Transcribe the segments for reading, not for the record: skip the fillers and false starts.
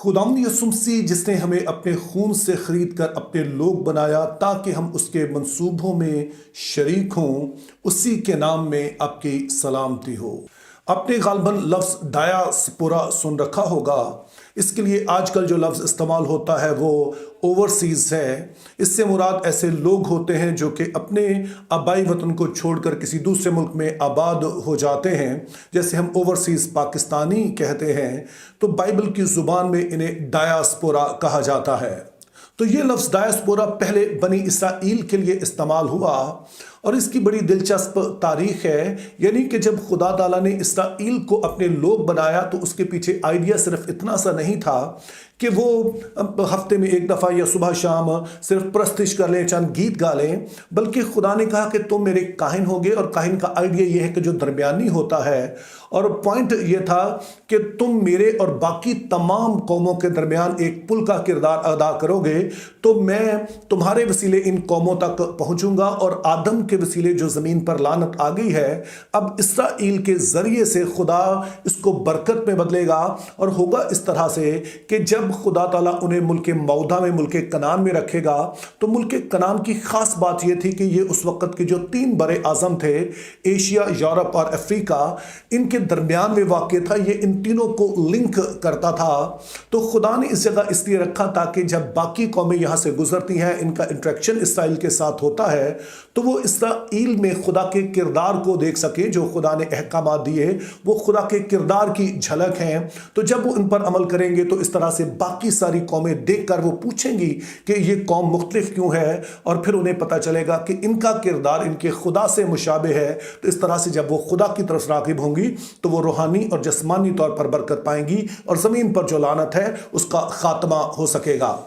खुदावंद यीशु मसीह जिसने हमें अपने खून से खरीद कर अपने लोग बनाया ताकि हम उसके मंसूबों में शरीक हों, उसी के नाम में आपकी सलामती हो। आपने गालबन लफ्ज़ डायास्पोरा सुन रखा होगा। इसके लिए आजकल जो लफ्ज़ इस्तेमाल होता है वो ओवरसीज़ है। इससे मुराद ऐसे लोग होते हैं जो कि अपने आबाई वतन को छोड़कर किसी दूसरे मुल्क में आबाद हो जाते हैं। जैसे हम ओवरसीज़ पाकिस्तानी कहते हैं, तो बाइबल की ज़ुबान में इन्हें डायास्पोरा कहा जाता है। तो ये लफ्ज़ डायस्पोरा पहले बनी इसराइल के लिए इस्तेमाल हुआ और इसकी बड़ी दिलचस्प तारीख है। यानी कि जब खुदा ताला ने इसराइल को अपने लोग बनाया तो उसके पीछे आइडिया सिर्फ इतना सा नहीं था कि वो हफ्ते में एक दफ़ा या सुबह शाम सिर्फ प्रस्तिश कर लें, चंद गीत गा लें, बल्कि खुदा ने कहा कि तुम मेरे काहिन होगे। और काहिन का आइडिया ये है कि जो दरमियानी होता है, और पॉइंट ये था कि तुम मेरे और बाकी तमाम कौमों के दरमियान एक पुल का किरदार अदा करोगे। तो मैं तुम्हारे वसीले इन कौमों तक पहुंचूंगा और आदम के वसीले जो ज़मीन पर लानत आ गई है, अब इसराइल के ज़रिए से खुदा इसको बरकत में बदलेगा। और होगा इस तरह से कि जब खुदा ताला उन्हें मुल्क मौदा में, मुल्क कनान में रखेगा, तो मुल्क कनान की ख़ास बात यह थी कि ये उस वक़्त के जो 3 बड़े आज़म थे, एशिया, यूरोप और अफ्रीका, इनके दरमियान में वाक़ था। ये इन तीनों को लिंक करता था। तो खुदा ने इस जगह इसलिए रखा ताकि जब बाकी कौमें यहाँ से गुजरती हैं, इनका इंट्रैक्शन इसराइल के साथ होता है, तो वो इसराइल में खुदा के किरदार को देख सके। जो खुदा ने अहकामात दिए वो खुदा के किरदार की झलक हैं। तो जब वो इन पर अमल करेंगे तो इस तरह से बाकी सारी कौमें देखकर वो पूछेंगी कि ये कौम मुख्तलिफ क्यों है, और फिर उन्हें पता चलेगा कि इनका किरदार इनके खुदा से मुशाबे है। तो इस तरह से जब वो खुदा की तरफ राग़िब होंगी तो वो रूहानी और जिस्मानी तौर पर बरकत पाएंगी और ज़मीन पर जो लानत है उसका खात्मा हो सकेगा।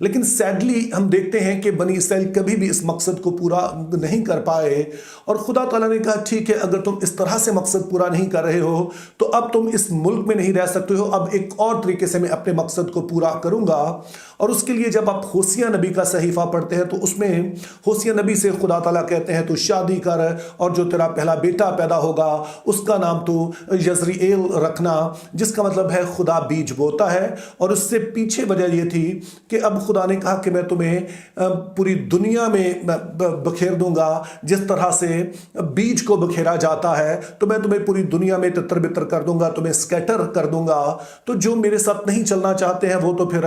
लेकिन सैडली हम देखते हैं कि बनी इसराइल कभी भी इस मकसद को पूरा नहीं कर पाए। और खुदा ताला ने कहा, ठीक है, अगर तुम इस तरह से मकसद पूरा नहीं कर रहे हो तो अब तुम इस मुल्क में नहीं रह सकते हो, अब एक और तरीके से मैं अपने मकसद को पूरा करूंगा। और उसके लिए जब आप होसिया नबी का सहीफा पढ़ते हैं तो उसमें होसिया नबी से खुदा ताला कहते हैं, तू शादी कर और जो तेरा पहला बेटा पैदा होगा उसका नाम तू यजरीएल रखना, जिसका मतलब है खुदा बीज बोता है। और उससे पीछे वजह यह थी कि अब खुदा ने कहा कि मैं तुम्हें पूरी दुनिया में बखेर दूंगा। जिस तरह से बीज को बखेरा जाता है तो मैं तुम्हें पूरी दुनिया में तितर बितर कर दूंगा, तुम्हें स्कैटर कर दूंगा। तो जो मेरे साथ नहीं चलना चाहते हैं वो तो फिर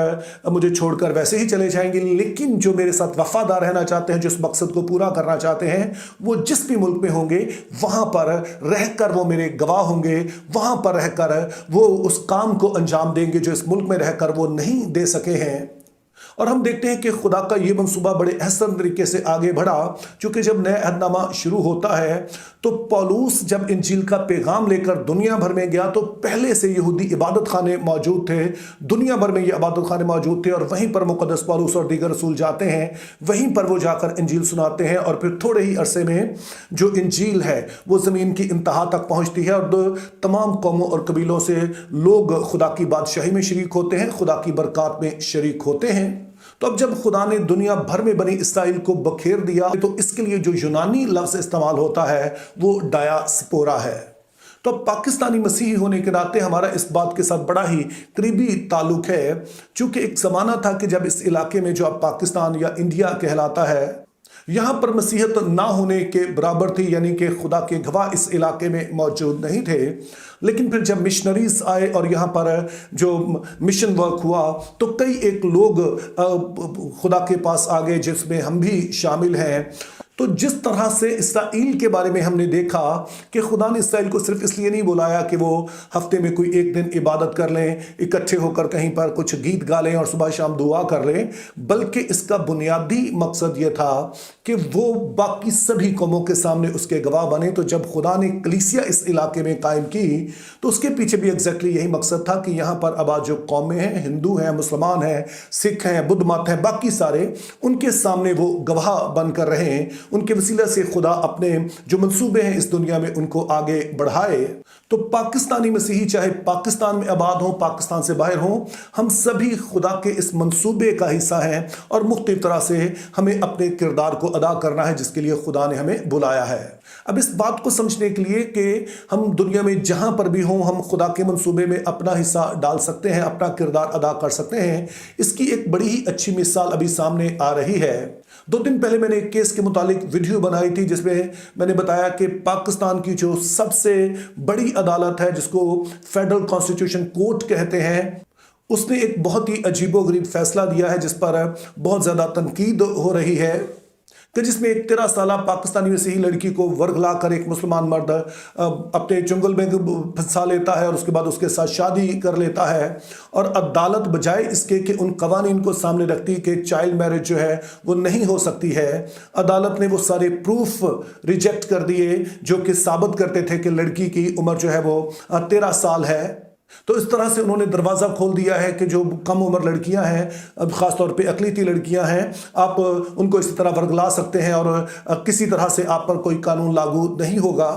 मुझे छोड़कर वैसे ही चले जाएंगे, लेकिन जो मेरे साथ वफादार रहना चाहते हैं, जिस मकसद को पूरा करना चाहते हैं, वो जिस भी मुल्क में होंगे वहां पर रहकर वो मेरे गवाह होंगे, वहां पर रहकर वो उस काम को अंजाम देंगे जो इस मुल्क में रहकर वो नहीं दे सके हैं। और हम देखते हैं कि खुदा का ये मंसूबा बड़े अहसन तरीके से आगे बढ़ा। क्योंकि जब नया अहदनामा शुरू होता है तो पौलुस जब इंजील का पैगाम लेकर दुनिया भर में गया तो पहले से यहूदी इबादत खाने मौजूद थे, दुनिया भर में ये इबादत खाने मौजूद थे, और वहीं पर मुक़द्दस पौलुस और दीगर रसूल जाते हैं, वहीं पर वो जाकर इंजील सुनाते हैं। और फिर थोड़े ही अरसे में जो इंजील है वो ज़मीन की इंतहा तक पहुँचती है और तमाम कौमों और कबीलों से लोग खुदा की बादशाही में शरीक होते हैं, खुदा की बरक़ात में शरीक होते हैं। तो अब जब खुदा ने दुनिया भर में बनी इसराइल को बखेर दिया तो इसके लिए जो यूनानी लफ्ज़ इस्तेमाल होता है वो डायास्पोरा है। तो पाकिस्तानी मसीही होने के नाते हमारा इस बात के साथ बड़ा ही करीबी ताल्लुक है। चूँकि एक ज़माना था कि जब इस इलाके में जो अब पाकिस्तान या इंडिया कहलाता है, यहाँ पर मसीहत ना होने के बराबर थी, यानी कि खुदा के गवाह इस इलाके में मौजूद नहीं थे। लेकिन फिर जब मिशनरीज आए और यहाँ पर जो मिशन वर्क हुआ तो कई एक लोग खुदा के पास आ गए, जिसमें हम भी शामिल हैं। तो जिस तरह से इसराइल के बारे में हमने देखा कि खुदा ने इसराइल को सिर्फ इसलिए नहीं बुलाया कि वो हफ्ते में कोई एक दिन इबादत कर लें, इकट्ठे होकर कहीं पर कुछ गीत गा लें और सुबह शाम दुआ कर लें, बल्कि इसका बुनियादी मकसद ये था कि वो बाकी सभी कौमों के सामने उसके गवाह बने। तो जब खुदा ने कलीसिया इस इलाके में कायम की तो उसके पीछे भी एग्जैक्टली यही मकसद था कि यहाँ पर अब जो कौमें हैं, हिंदू हैं, मुसलमान हैं, सिख हैं, बुद्ध मत हैं, बाकी सारे, उनके सामने वो गवाह बनकर रहें उनके वसीला से खुदा अपने जो मंसूबे हैं इस दुनिया में उनको आगे बढ़ाए। तो पाकिस्तानी मसीही चाहे पाकिस्तान में आबाद हों, पाकिस्तान से बाहर हों, हम सभी खुदा के इस मंसूबे का हिस्सा हैं और मुख्तलिफ तरह से हमें अपने किरदार को अदा करना है जिसके लिए खुदा ने हमें बुलाया है। अब इस बात को समझने के लिए कि हम दुनिया में जहां पर भी हों हम खुदा के मंसूबे में अपना हिस्सा डाल सकते हैं, अपना किरदार अदा कर सकते हैं, इसकी एक बड़ी ही अच्छी मिसाल अभी सामने आ रही है। 2 दिन पहले मैंने एक केस के मुतालिक वीडियो बनाई थी जिसमें मैंने बताया कि पाकिस्तान की जो सबसे बड़ी अदालत है जिसको फेडरल कॉन्स्टिट्यूशन कोर्ट कहते हैं, उसने एक बहुत ही अजीबोगरीब फैसला दिया है जिस पर बहुत ज़्यादा तनकीद हो रही है कि जिसमें एक 13 साला पाकिस्तानी मसीही लड़की को वर्गला कर एक मुसलमान मर्द अपने चुंगल में फंसा लेता है और उसके बाद उसके साथ शादी कर लेता है। और अदालत बजाय इसके कि उन कवानीन को सामने रखती कि चाइल्ड मैरिज जो है वो नहीं हो सकती है, अदालत ने वो सारे प्रूफ रिजेक्ट कर दिए जो कि साबित करते थे कि लड़की की उम्र जो है वो 13 साल है। तो इस तरह से उन्होंने दरवाज़ा खोल दिया है कि जो कम उम्र लड़कियां हैं, ख़ासतौर पे अक़लीती लड़कियां हैं, आप उनको इसी तरह वर्गला सकते हैं और किसी तरह से आप पर कोई कानून लागू नहीं होगा।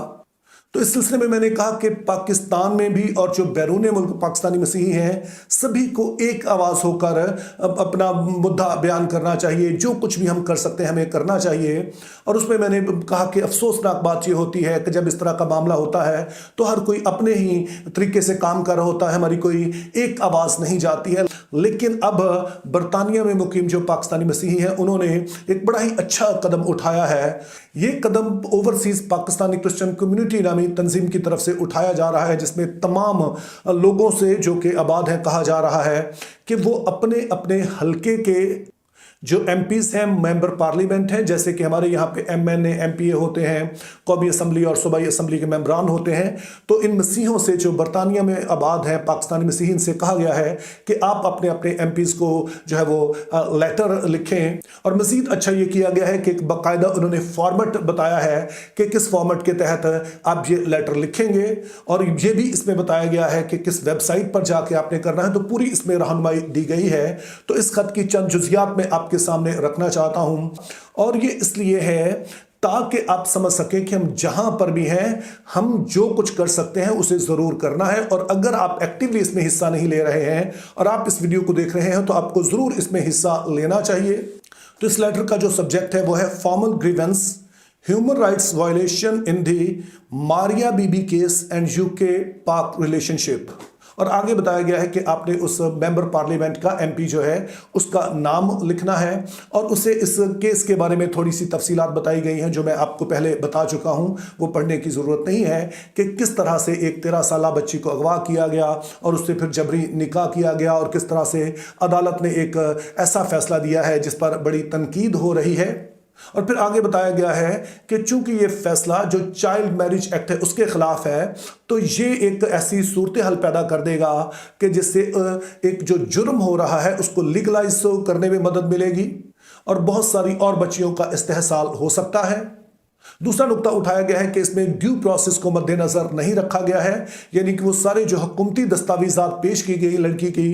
तो इस सिलसिले में मैंने कहा कि पाकिस्तान में भी और जो बैरून मुल्क पाकिस्तानी मसीही हैं सभी को एक आवाज़ होकर अपना मुद्दा बयान करना चाहिए। जो कुछ भी हम कर सकते हैं हमें करना चाहिए। और उसमें मैंने कहा कि अफसोसनाक बात ये होती है कि जब इस तरह का मामला होता है तो हर कोई अपने ही तरीके से काम कर रहा होता है, हमारी कोई एक आवाज़ नहीं जाती है। लेकिन अब बरतानिया में मुकीम जो पाकिस्तानी मसीही हैं उन्होंने एक बड़ा ही अच्छा कदम उठाया है। ये कदम ओवरसीज़ पाकिस्तानी क्रिश्चियन कम्युनिटी नामी तंजीम की तरफ से उठाया जा रहा है जिसमें तमाम लोगों से जो कि आबाद हैं कहा जा रहा है कि वो अपने अपने हलके के जो एमपीज़ हैं, मेंबर पार्लियामेंट हैं, जैसे कि हमारे यहाँ पे एमएनए एमपीए होते हैं, कौमी असम्बली और सूबाई असम्बली के मेंबरान होते हैं, तो इन मसीहों से जो बरतानिया में आबाद हैं पाकिस्तानी मसीहीन से कहा गया है कि आप अपने अपने एमपीज़ को जो है वो लेटर लिखें। और मज़ीद अच्छा ये किया गया है कि बाकायदा उन्होंने फॉर्मेट बताया है कि किस फॉर्मेट के तहत आप ये लेटर लिखेंगे और ये भी इसमें बताया गया है कि किस वेबसाइट पर जाके आपने करना है। तो पूरी इसमें रहनुमाई दी गई है। तो इस खत की चंद जुज़ियात में आपके सामने रखना चाहता हूं और ये इसलिए है ताकि आप समझ सकें कि हम जहां पर भी हैं हम जो कुछ कर सकते हैं उसे जरूर करना है। और अगर आप एक्टिवली इसमें हिस्सा नहीं ले रहे हैं और आप इस वीडियो को देख रहे हैं तो आपको जरूर इसमें हिस्सा लेना चाहिए। तो इस लेटर का जो सब्जेक्ट है वो है formal grievance human rights violation in the Maria Bibi case and UK Pak relationship. और आगे बताया गया है कि आपने उस मेंबर पार्लियामेंट का एमपी जो है उसका नाम लिखना है और उसे इस केस के बारे में थोड़ी सी तफसीलात बताई गई हैं जो मैं आपको पहले बता चुका हूं, वो पढ़ने की ज़रूरत नहीं है कि किस तरह से एक 13 साला बच्ची को अगवा किया गया और उससे फिर जबरी निकाह किया गया और किस तरह से अदालत ने एक ऐसा फैसला दिया है जिस पर बड़ी तनकीद हो रही है। और फिर आगे बताया गया है कि चूंकि ये फैसला जो चाइल्ड मैरिज एक्ट है उसके खिलाफ है तो ये एक ऐसी सूरत हाल पैदा कर देगा कि जिससे एक जो जुर्म हो रहा है उसको लीगलाइज करने में मदद मिलेगी और बहुत सारी और बच्चियों का इस्तेहसाल हो सकता है। दूसरा नुकता उठाया गया है कि इसमें ड्यू प्रोसेस को मद्देनजर नहीं रखा गया है, यानी कि वो सारे जो हुकूमती दस्तावेजात पेश की गई लड़की की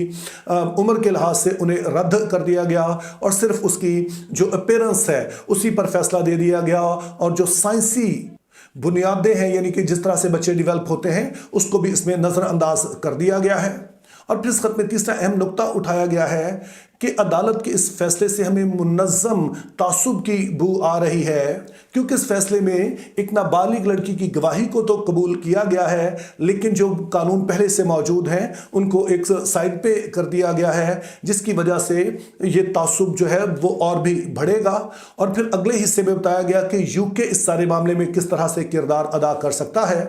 उम्र के लिहाज से उन्हें रद्द कर दिया गया और सिर्फ उसकी जो अपीयरेंस है उसी पर फैसला दे दिया गया और जो साइंसी बुनियादें हैं यानी कि जिस तरह से बच्चे डेवलप होते हैं उसको भी इसमें नज़रअंदाज कर दिया गया है। और फिर इस खत में तीसरा अहम नुकता उठाया गया है कि अदालत के इस फैसले से हमें मुनज़्ज़म तासुब की बू आ रही है क्योंकि इस फैसले में एक नाबालिग लड़की की गवाही को तो कबूल किया गया है लेकिन जो कानून पहले से मौजूद हैं उनको एक साइड पे कर दिया गया है जिसकी वजह से ये तासुब जो है वो और भी बढ़ेगा। और फिर अगले हिस्से में बताया गया कि यूके इस सारे मामले में किस तरह से किरदार अदा कर सकता है।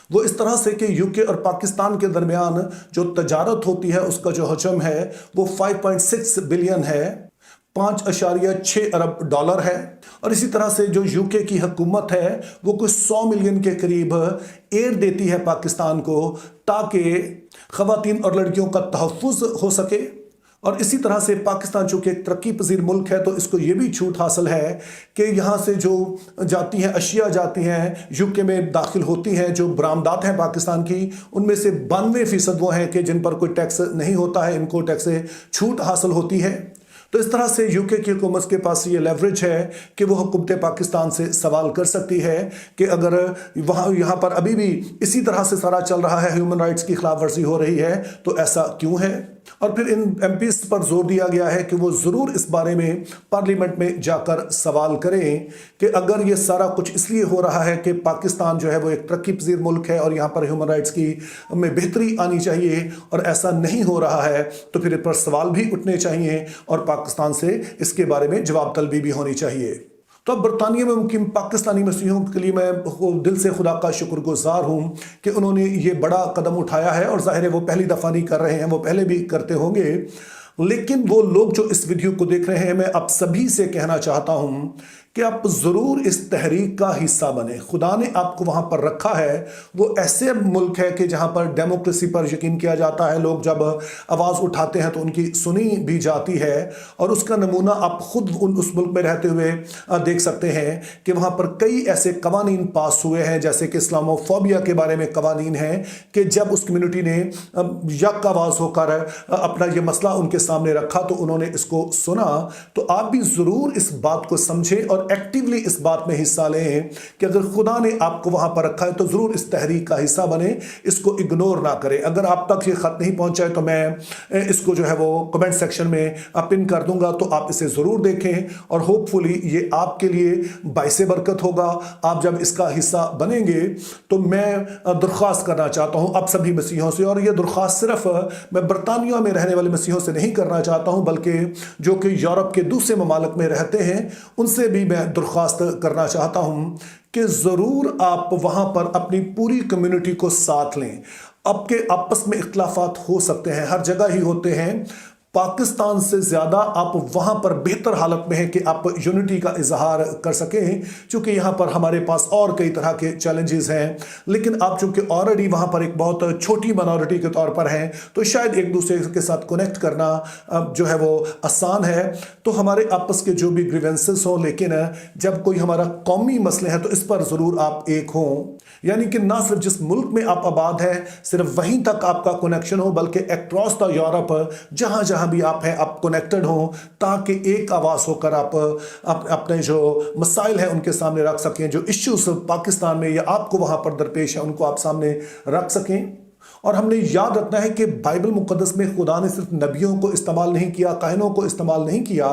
वो इस तरह से कि यूके और पाकिस्तान के दरमियान जो तजारत होती है उसका जो हजम है वो 5.6 बिलियन है, 5.6 अरब डॉलर है। और इसी तरह से जो यूके की हुकूमत है वो कुछ 100 मिलियन के करीब एड देती है पाकिस्तान को ताकि ख़वातीन और लड़कियों का तहफ़्फ़ुज़ हो सके। और इसी तरह से पाकिस्तान चूँकि एक तरक्की पजीर मुल्क है तो इसको ये भी छूट हासिल है कि यहाँ से जो जाती हैं अशिया जाती हैं यूके में दाखिल होती हैं, जो बरामदात हैं पाकिस्तान की उनमें से 92% वो हैं कि जिन पर कोई टैक्स नहीं होता है, इनको टैक्स से छूट हासिल होती है। तो इस तरह से यूके की हुकूमत के पास ये लेवरेज है कि वो हुकूमत पाकिस्तान से सवाल कर सकती है कि अगर यहाँ पर अभी भी इसी तरह से सारा चल रहा है, ह्यूमन राइट्स की खिलाफ वर्जी हो रही है, तो ऐसा क्यों है। और फिर इन एमपीज पर जोर दिया गया है कि वो ज़रूर इस बारे में पार्लियामेंट में जाकर सवाल करें कि अगर ये सारा कुछ इसलिए हो रहा है कि पाकिस्तान जो है वो एक तरक्की पजीर मुल्क है और यहाँ पर ह्यूमन राइट्स की में बेहतरी आनी चाहिए, और ऐसा नहीं हो रहा है, तो फिर इस पर सवाल भी उठने चाहिए और पाकिस्तान से इसके बारे में जवाब तलबी भी होनी चाहिए। तो अब बरतानिया में मुकीम पाकिस्तानी मसीहों के लिए मैं दिल से खुदा का शुक्रगुजार हूँ कि उन्होंने ये बड़ा कदम उठाया है, और ज़ाहिर है वो पहली दफ़ा नहीं कर रहे हैं, वो पहले भी करते होंगे, लेकिन वो लोग जो इस वीडियो को देख रहे हैं, मैं आप सभी से कहना चाहता हूँ कि आप ज़रूर इस तहरीक का हिस्सा बने। खुदा ने आपको वहाँ पर रखा है, वो ऐसे मुल्क है कि जहाँ पर डेमोक्रेसी पर यकीन किया जाता है, लोग जब आवाज़ उठाते हैं तो उनकी सुनी भी जाती है, और उसका नमूना आप खुद उस मुल्क में रहते हुए देख सकते हैं कि वहाँ पर कई ऐसे कवानीन पास हुए हैं, जैसे कि इस्लामोफोबिया के बारे में कवानीन हैं कि जब उस कम्यूनिटी ने यक आवाज़ होकर अपना ये मसला उनके सामने रखा तो उन्होंने इसको सुना। तो आप भी ज़रूर इस बात को समझें और एक्टिवली इस बात में हिस्सा लें कि अगर खुदा ने आपको वहां पर रखा है तो जरूर इस तहरीक का हिस्सा बने, इसको इग्नोर ना करें। अगर आप तक ये खत नहीं पहुंचा है तो मैं इसको जो है वो कमेंट सेक्शन में पिन कर दूंगा, तो आप इसे जरूर देखें, और होपफुली ये आपके लिए बाइसे बरकत होगा। आप जब इसका हिस्सा बनेंगे तो मैं दरख्वास्त करना चाहता हूं आप सभी मसीहों से, और ये दरख्वास्त सिर्फ मैं बरतानिया में रहने वाले मसीहों से नहीं करना चाहता हूं, बल्कि जो कि यूरोप के दूसरे ममालिक में रहते हैं उनसे भी मैं दरख्वास्त करना चाहता हूं कि ज़रूर आप वहां पर अपनी पूरी कम्युनिटी को साथ लें। आपके आपस में इख्तलाफात हो सकते हैं, हर जगह ही होते हैं, पाकिस्तान से ज़्यादा आप वहाँ पर बेहतर हालत में हैं कि आप यूनिटी का इजहार कर सकें, क्योंकि यहाँ पर हमारे पास और कई तरह के चैलेंजेस हैं, लेकिन आप चूँकि ऑलरेडी वहाँ पर एक बहुत छोटी माइनॉरिटी के तौर पर हैं, तो शायद एक दूसरे के साथ कनेक्ट करना जो है वो आसान है। तो हमारे आपस के जो भी ग्रीवेंसेस हों, लेकिन जब कोई हमारा कौमी मसले हैं तो इस पर ज़रूर आप एक हों, यानी कि ना सिर्फ जिस मुल्क में आप आबाद हैं सिर्फ वहीं तक आपका कनेक्शन हो, बल्कि अक्रॉस द यूरोप जहाँ जहाँ भी आप हैं आप कनेक्टेड हो, ताकि एक आवाज़ होकर आप अपने जो मसाइल हैं उनके सामने रख सकें, जो इश्यूज पाकिस्तान में या आपको वहाँ पर दरपेश है उनको आप सामने रख सकें। और हमने याद रखना है कि बाइबल मुक़द्दस में खुदा ने सिर्फ नबियों को इस्तेमाल नहीं किया, काहिनों को इस्तेमाल नहीं किया,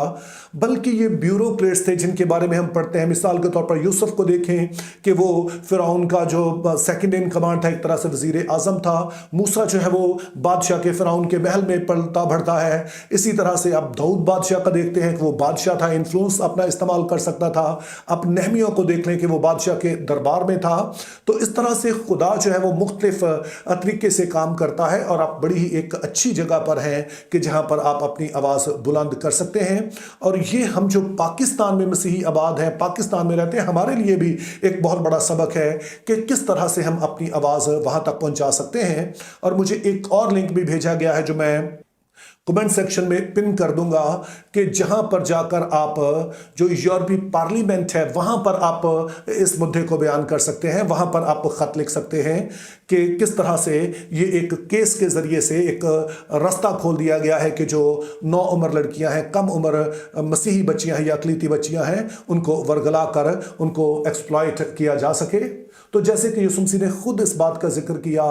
बल्कि ये ब्यूरोक्रेट्स थे जिनके बारे में हम पढ़ते हैं। मिसाल के तौर पर यूसुफ को देखें कि वो फ़िरौन का जो सेकंड इन कमांड था, एक तरह से वज़ीर आज़म था। मूसा जो है वो बादशाह के फ़िरौन के महल में पलता बढ़ता है। इसी तरह से आप दाऊद बादशाह का देखते हैं कि वो बादशाह था, इन्फ्लुएंस अपना इस्तेमाल कर सकता था। आप नहमियों को देख लें कि वो बादशाह के दरबार में था। तो इस तरह से खुदा जो है वो मुख्तलिफ तरीके से काम करता है, और आप बड़ी ही एक अच्छी जगह पर हैं कि जहां पर आप अपनी आवाज़ बुलंद कर सकते हैं। और ये हम जो पाकिस्तान में मसीही आबाद हैं, पाकिस्तान में रहते हैं, हमारे लिए भी एक बहुत बड़ा सबक है कि किस तरह से हम अपनी आवाज़ वहां तक पहुंचा सकते हैं। और मुझे एक और लिंक भी भेजा गया है जो मैं कमेंट सेक्शन में पिन कर दूंगा, कि जहां पर जाकर आप जो यूरोपीय पार्लियामेंट है वहां पर आप इस मुद्दे को बयान कर सकते हैं। वहां पर आप खत लिख सकते हैं कि किस तरह से ये एक केस के ज़रिए से एक रास्ता खोल दिया गया है कि जो नौ उम्र लड़कियां हैं, कम उम्र मसीही बच्चियां हैं या अक़लीती बच्चियां हैं, उनको वर्गला कर उनको एक्सप्लॉइट किया जा सके। तो जैसे कि यीशु मसीह ने खुद इस बात का जिक्र किया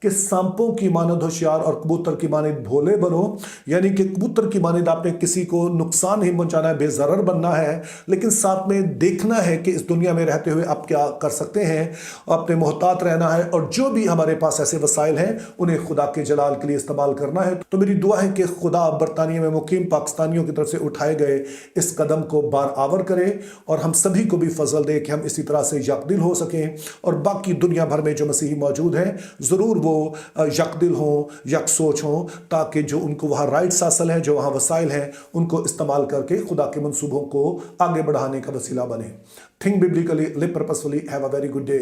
कि सांपों की मानद होशियार और कबूतर की मानद भोले बनो, यानी कि कबूतर की मानद आपने किसी को नुकसान नहीं पहुंचाना है, बेज़रर बनना है, लेकिन साथ में देखना है कि इस दुनिया में रहते हुए आप क्या कर सकते हैं, अपने मोहतात रहना है, और जो भी हमारे पास ऐसे वसाइल हैं उन्हें खुदा के जलाल के लिए इस्तेमाल करना है। तो मेरी दुआ है कि खुदा बरतानिया में मुकीम पाकिस्तानियों की तरफ से उठाए गए इस कदम को बार आवर करे, और हम सभी को भी फजल दे कि हम इसी तरह से यकदिल हो सकें, और बाकी दुनिया भर में जो मसीही मौजूद हैं ज़रूर वो यकदिल हों, यक सोच हों, ताकि जो उनको वहाँ राइट्स हासिल हैं, जो वहाँ वसाइल हैं, उनको इस्तेमाल करके खुदा के मंसूबों को आगे बढ़ाने का वसीला बने। Think biblically, live purposefully, have a very good day.